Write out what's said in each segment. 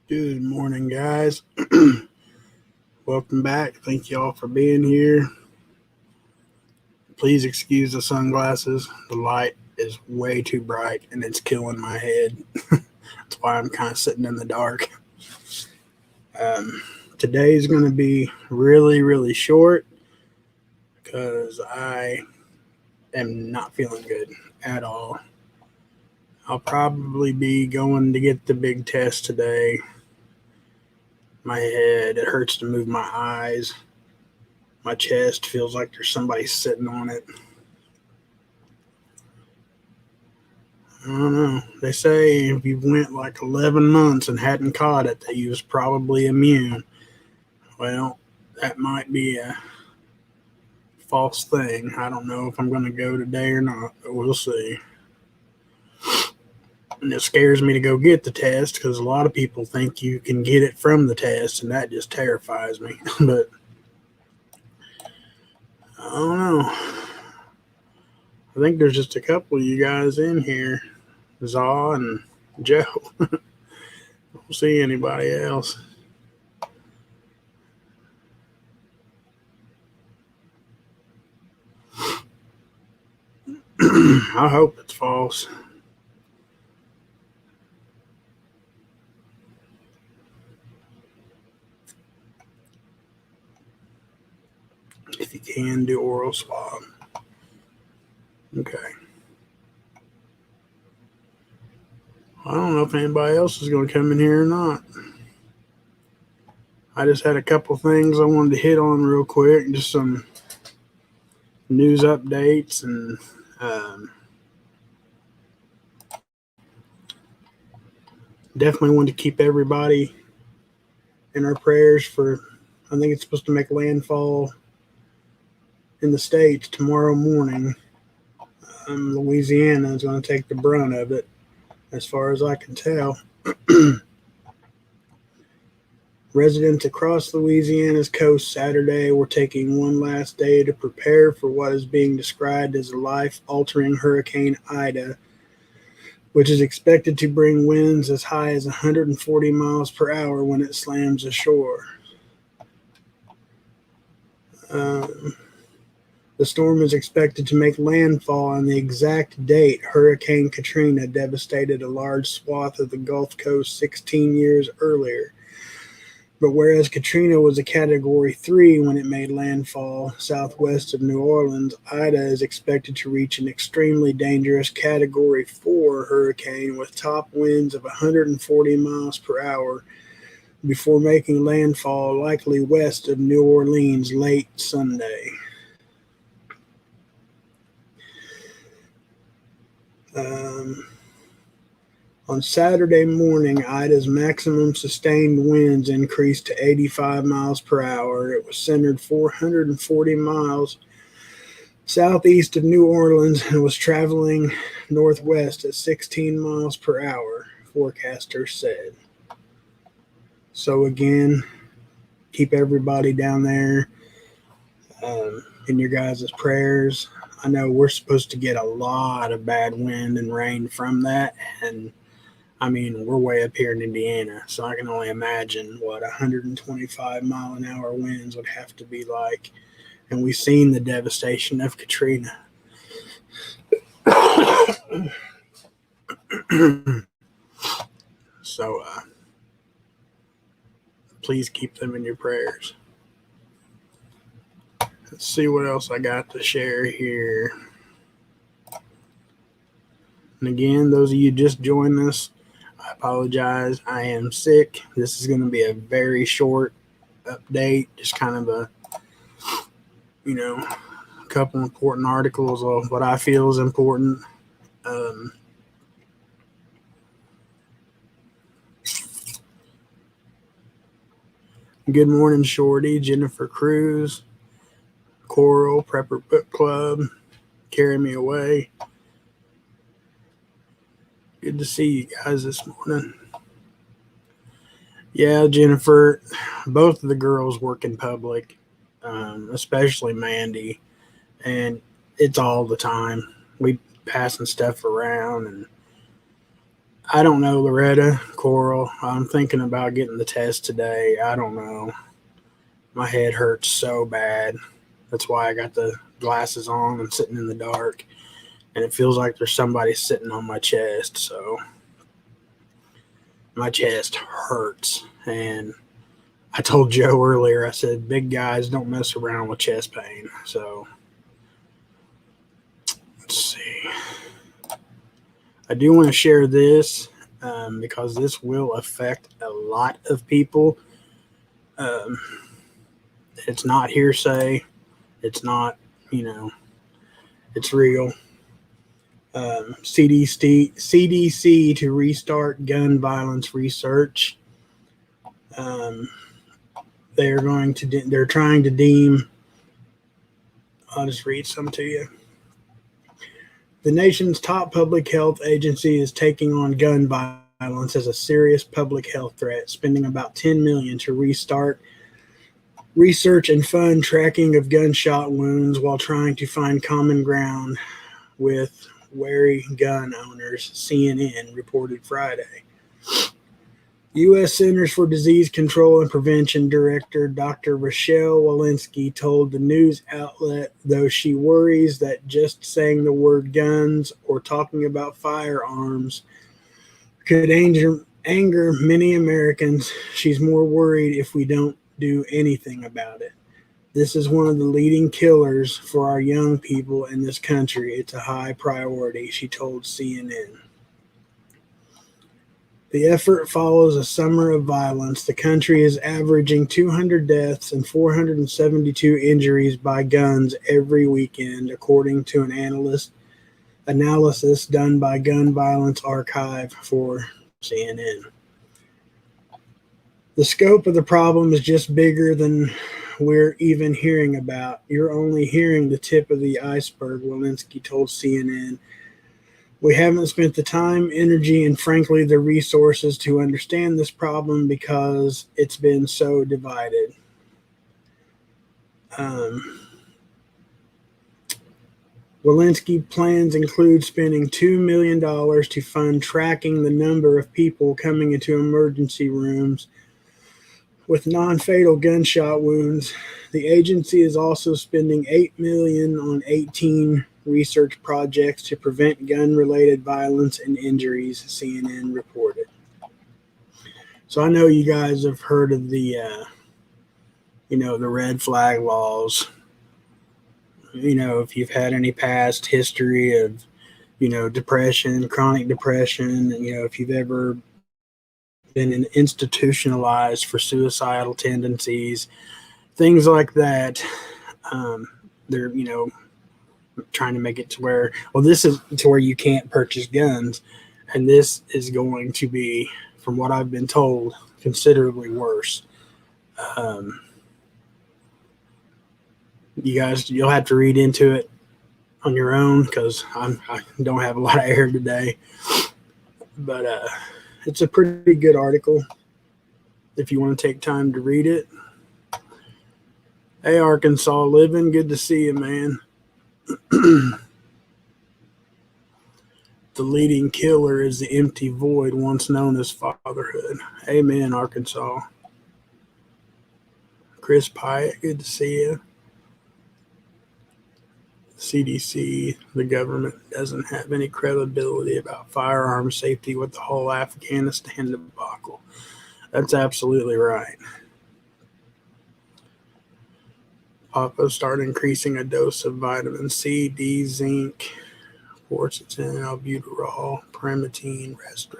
Good morning, guys. Welcome back. Thank you all for being here. Please excuse the sunglasses. The light is way too bright and it's killing my head. That's why I'm kind of sitting in the dark. Um, Today is going to be really, really short because I am not feeling good at all. I'll probably be going to get the big test today. My head, it hurts to move my eyes. My chest feels like there's somebody sitting on it. I don't know. They say if you went like 11 months and hadn't caught it, that you was probably immune. Well, that might be a false thing. I don't know if I'm going to go today or not, but we'll see. And it scares me to go get the test because a lot of people think you can get it from the test, and that just terrifies me. But I don't know. I think there's just a couple of you guys in here, Zaw and Joe. I don't see anybody else. I hope it's false. If you can, do oral swab. Okay. I don't know if anybody else is going to come in here or not. I just had a couple things I wanted to hit on real quick, just some news updates, and definitely want to keep everybody in our prayers for. I think it's supposed to make landfall in the States tomorrow morning. Louisiana is going to take the brunt of it, as far as I can tell. Residents across Louisiana's coast Saturday were taking one last day to prepare for what is being described as a life-altering Hurricane Ida, which is expected to bring winds as high as 140 miles per hour when it slams ashore. The storm is expected to make landfall on the exact date Hurricane Katrina devastated a large swath of the Gulf Coast 16 years earlier. But whereas Katrina was a Category 3 when it made landfall southwest of New Orleans, Ida is expected to reach an extremely dangerous Category 4 hurricane with top winds of 140 miles per hour before making landfall likely west of New Orleans late Sunday. On Saturday morning, Ida's maximum sustained winds increased to 85 miles per hour. It was centered 440 miles southeast of New Orleans and was traveling northwest at 16 miles per hour, forecasters said. So again, keep everybody down there in your guys' prayers. I know we're supposed to get a lot of bad wind and rain from that, and I mean, we're way up here in Indiana, so I can only imagine what 125-mile-an-hour winds would have to be like. And we've seen the devastation of Katrina. So please keep them in your prayers. Let's see what else I got to share here. And again, those of you just joined us, I apologize. I am sick. This is going to be a very short update, just kind of a couple important articles of what I feel is important. Good morning, Shorty, Jennifer Cruz, Coral, Prepper Book Club, Carry Me Away. Good to see you guys this morning. Yeah, Jennifer, both of the girls work in public, especially Mandy, and it's all the time. We passing stuff around, and I don't know, Loretta, Coral. I'm thinking about getting the test today. I don't know. My head hurts so bad. That's why I got the glasses on. I'm sitting in the dark, and it feels like there's somebody sitting on my chest. So my chest hurts. And I told Joe earlier, I said, big guys don't mess around with chest pain. So let's see. I do want to share this because this will affect a lot of people. Um, it's not hearsay. It's not, it's real. CDC to restart gun violence research. Um, they're trying to deem. I'll just read some to you. The nation's top public health agency is taking on gun violence as a serious public health threat, spending about $10 million to restart research and fund tracking of gunshot wounds while trying to find common ground with wary gun owners, CNN reported Friday. U.S. Centers for Disease Control and Prevention Director Dr. Rochelle Walensky told the news outlet, though she worries that just saying the word guns or talking about firearms could anger many Americans, she's more worried if we don't do anything about it. This is one of the leading killers for our young people in this country. It's a high priority, she told CNN. The effort follows a summer of violence. The country is averaging 200 deaths and 472 injuries by guns every weekend, according to an analysis done by Gun Violence Archive for CNN. The scope of the problem is just bigger than we're even hearing about. You're only hearing the tip of the iceberg, Walensky told CNN. We haven't spent the time, energy, and frankly the resources to understand this problem because it's been so divided. Walensky plans include spending $2 million to fund tracking the number of people coming into emergency rooms with non-fatal gunshot wounds. The agency is also spending $8 million on 18 research projects to prevent gun-related violence and injuries, CNN reported. So I know you guys have heard of the red flag laws. If you've had any past history of, depression, chronic depression, if you've ever been institutionalized for suicidal tendencies, things like that, they're, trying to make it to where, this is to where you can't purchase guns. And this is going to be, from what I've been told, considerably worse. You'll have to read into it on your own because I don't have a lot of air today. But it's a pretty good article if you want to take time to read it. Hey, Arkansas Living, good to see you, man. The leading killer is the empty void once known as fatherhood. Amen, Arkansas. Chris Pyatt, good to see you. CDC, the government, doesn't have any credibility about firearm safety with the whole Afghanistan debacle. That's absolutely right. Papa, start increasing a dose of vitamin C, D, zinc, quercetin, albuterol, primatine, rest.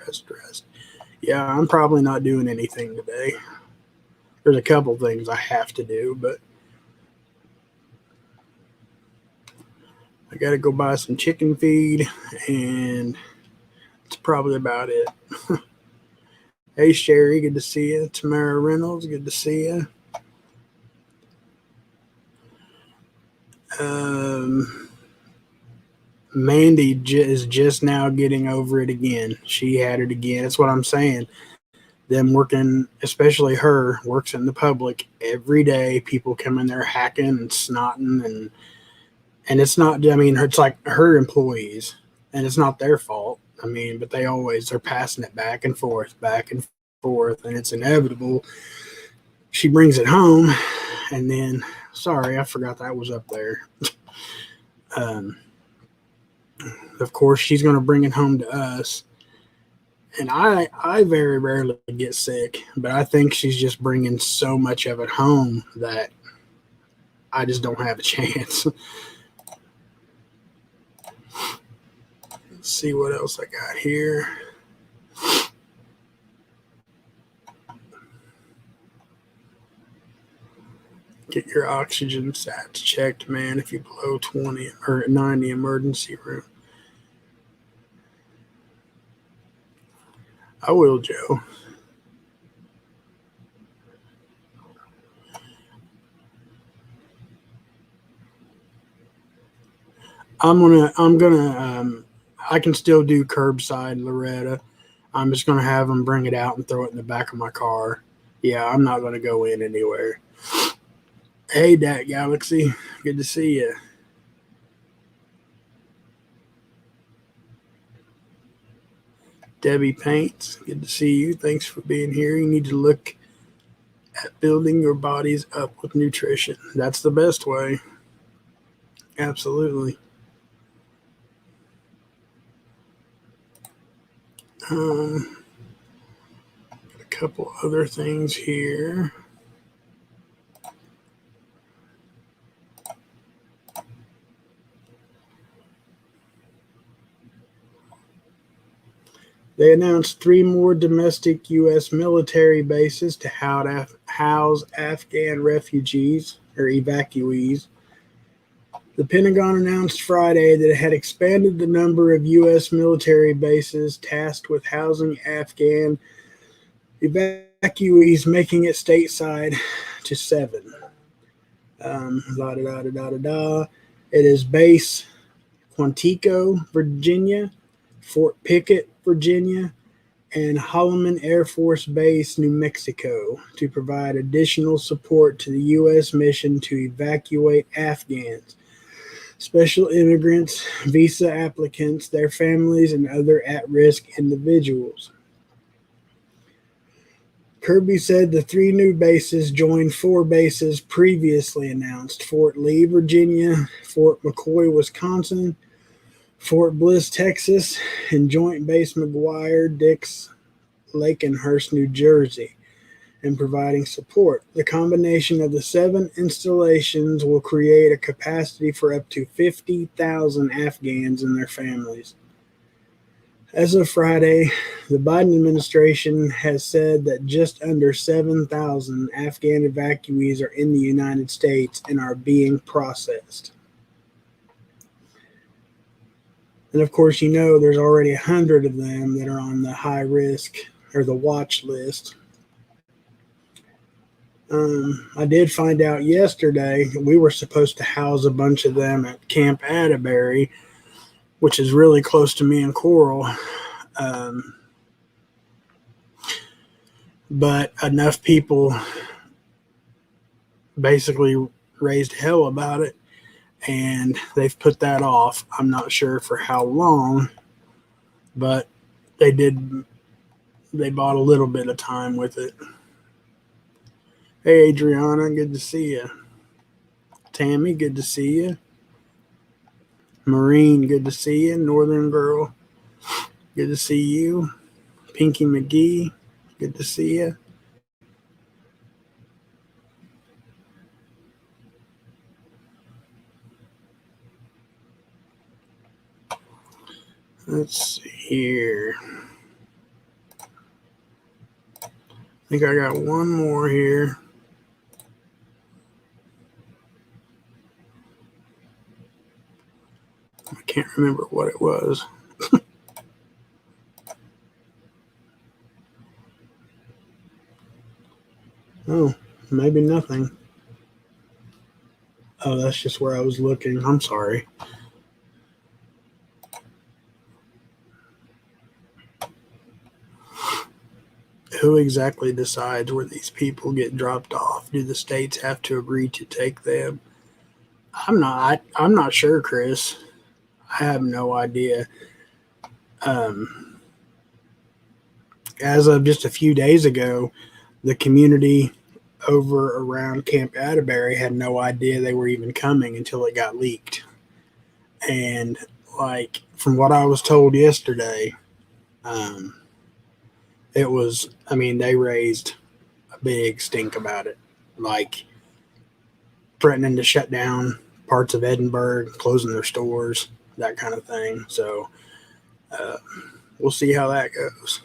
Yeah, I'm probably not doing anything today. There's a couple things I have to do, but I got to go buy some chicken feed, and that's probably about it. Hey, Sherry, good to see you. Tamara Reynolds, good to see you. Mandy is just now getting over it again. She had it again. That's what I'm saying. Them working, especially her, works in the public every day. People come in there hacking and snotting, and it's not, it's like her employees, and it's not their fault. I mean, but they're passing it back and forth, and it's inevitable. She brings it home, and then, sorry, I forgot that was up there. Um, of course, she's going to bring it home to us. And I very rarely get sick, but I think she's just bringing so much of it home that I just don't have a chance. Let's see what else I got here. Get your oxygen stats checked, man, if you're below 20 or 90, emergency room. I will, Joe. I can still do curbside, Loretta. I'm just gonna have them bring it out and throw it in the back of my car. Yeah, I'm not gonna go in anywhere. Hey, Dat Galaxy, good to see you. Debbie Paints, good to see you. Thanks for being here. You need to look at building your bodies up with nutrition. That's the best way. Absolutely. A couple other things here. They announced 3 more domestic U.S. military bases to house Afghan refugees or evacuees. The Pentagon announced Friday that it had expanded the number of U.S. military bases tasked with housing Afghan evacuees, making it stateside to 7. It is base Quantico, Virginia, Fort Pickett, Virginia, and Holloman Air Force Base, New Mexico, to provide additional support to the U.S. mission to evacuate Afghans, special immigrants, visa applicants, their families, and other at-risk individuals. Kirby said the 3 new bases joined 4 bases previously announced: Fort Lee, Virginia, Fort McCoy, Wisconsin, Fort Bliss, Texas, and Joint Base McGuire Dix, Lakenhurst, New Jersey, and providing support. The combination of the 7 installations will create a capacity for up to 50,000 Afghans and their families. As of Friday, the Biden administration has said that just under 7,000 Afghan evacuees are in the United States and are being processed. And of course, there's already 100 of them that are on the high risk or the watch list. I did find out yesterday we were supposed to house a bunch of them at Camp Atterbury, which is really close to me and Coral. But enough people basically raised hell about it, and they've put that off. I'm not sure for how long, but they bought a little bit of time with it. Hey, Adriana, good to see you. Tammy, good to see you. Maureen, good to see you. Northern Girl, good to see you. Pinky McGee, good to see you. Let's see here. I think I got one more here. I can't remember what it was. Oh, maybe nothing. Oh, that's just where I was looking. I'm sorry. Who exactly decides where these people get dropped off? Do the states have to agree to take them? I'm not sure, Chris. I have no idea. As of just a few days ago, the community over around Camp Atterbury had no idea they were even coming until it got leaked. And like from what I was told yesterday, it was, I mean, they raised a big stink about it, like threatening to shut down parts of Edinburgh, closing their stores, that kind of thing. So we'll see how that goes.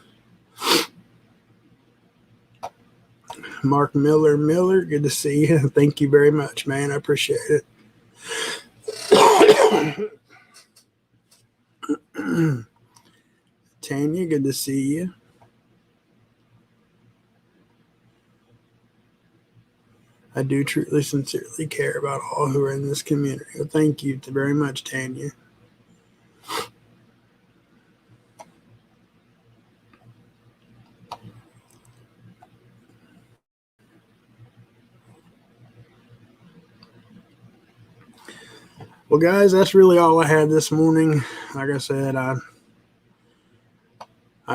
Mark Miller, good to see you. Thank you very much, man. I appreciate it. Tanya, good to see you. I do truly, sincerely care about all who are in this community. Well, thank you very much, Tanya. Well, guys, that's really all I had this morning. Like I said, I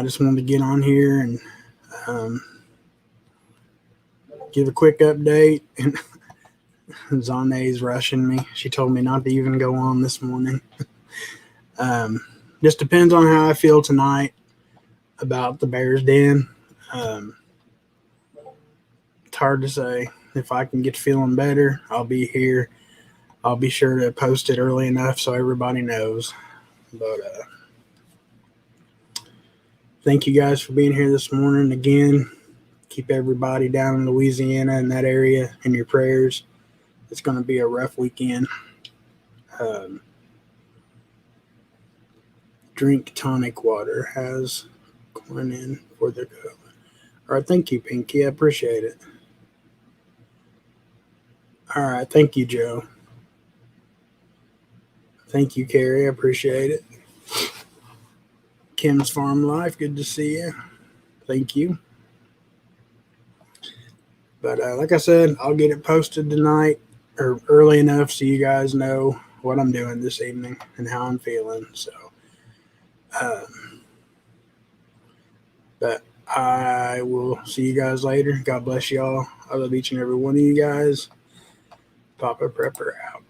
just wanted to get on here and give a quick update. And Zane's rushing me. She told me not to even go on this morning. Just depends on how I feel tonight about the Bears Den. It's hard to say. If I can get feeling better, I'll be here. I'll be sure to post it early enough so everybody knows. But thank you guys for being here this morning. Again, keep everybody down in Louisiana in that area in your prayers. It's going to be a rough weekend. Drink tonic water has corn in for the go. All right, thank you, Pinky. I appreciate it. All right, thank you, Joe. Thank you, Carrie. I appreciate it. Kim's Farm Life, good to see you. Thank you. But like I said, I'll get it posted tonight or early enough so you guys know what I'm doing this evening and how I'm feeling. So, but I will see you guys later. God bless y'all. I love each and every one of you guys. Papa Prepper out.